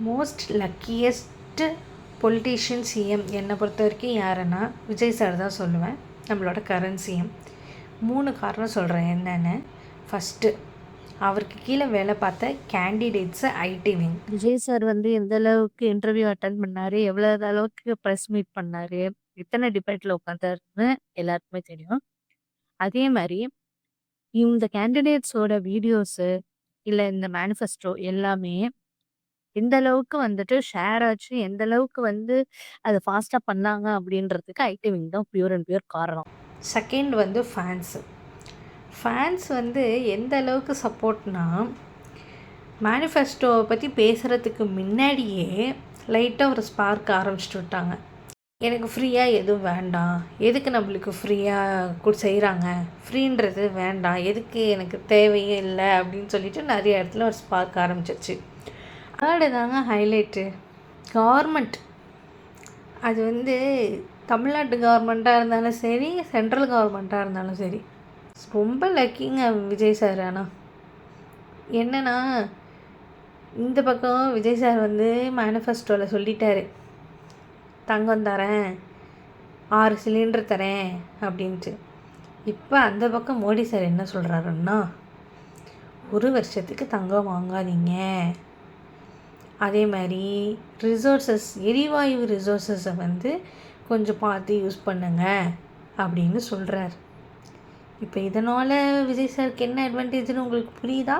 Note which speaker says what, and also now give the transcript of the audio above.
Speaker 1: Most லக்கியஸ்ட்டு politician CM என்னை பொறுத்த வரைக்கும் யாருன்னா விஜய் சார் தான் சொல்லுவேன். நம்மளோட கரண்ட் சிஎம். 3 காரணம் சொல்கிறேன் என்னென்னு. ஃபஸ்ட்டு, அவருக்கு கீழே வேலை பார்த்த candidates IT wing. Vijay sir எந்த அளவுக்கு இன்டர்வியூ அட்டன் பண்ணார், எவ்வளோ அளவுக்கு ப்ரெஸ் மீட் பண்ணார், எத்தனை டிபேட்டில் உட்காந்தாருன்னு எல்லாருக்குமே தெரியும். அதே மாதிரி இந்த கேண்டிடேட்ஸோட வீடியோஸு இல்லை இந்த மேனிஃபெஸ்டோ எல்லாமே எந்த அளவுக்கு ஷேர் ஆச்சு, எந்த அளவுக்கு அதை ஃபாஸ்ட்டாக பண்ணாங்க அப்படின்றதுக்கு ஐடி விங் தான் பியூர் அண்ட் பியூர் காரணம். Second fans. ஃபேன்ஸ் எந்த அளவுக்கு சப்போர்ட்னா, மேனிஃபெஸ்டோவை பற்றி பேசுகிறதுக்கு முன்னாடியே லைட்டாக ஒரு ஸ்பார்க் ஆரம்பிச்சிட்டு விட்டாங்க. எனக்கு ஃப்ரீயாக எதுவும் வேண்டாம், எதுக்கு நம்மளுக்கு ஃப்ரீயாக செய்கிறாங்க, ஃப்ரீன்றது வேண்டாம், எதுக்கு எனக்கு தேவையே இல்லை அப்படின்னு சொல்லிட்டு நிறைய இடத்துல ஒரு ஸ்பார்க் ஆரம்பிச்சிருச்சு. தேர்டு தாங்க ஹைலைட்டு, கவர்மெண்ட். அது தமிழ்நாட்டு கவர்மெண்ட்டாக இருந்தாலும் சரி, சென்ட்ரல் கவர்மெண்ட்டாக இருந்தாலும் சரி, ரொம்ப லக்கிங்க விஜய் சார். ஆனால் என்னென்னா, இந்த பக்கம் விஜய் சார் மேனிஃபெஸ்டோவில் சொல்லிட்டாரு, தங்கம் தரேன், 6 சிலிண்டர் தரேன் அப்படின்ட்டு. இப்போ அந்த பக்கம் மோடி சார் என்ன சொல்கிறாருன்னா, 1 வருஷத்துக்கு தங்கம் வாங்காதீங்க, அதே மாதிரி ரிசோர்ஸஸ், எரிவாயு ரிசோர்ஸஸை கொஞ்சம் பார்த்து யூஸ் பண்ணுங்க அப்படின்னு சொல்கிறார். இப்போ இதனால் விஜய் சாருக்கு என்ன அட்வான்டேஜ்னு உங்களுக்கு புரியுதா?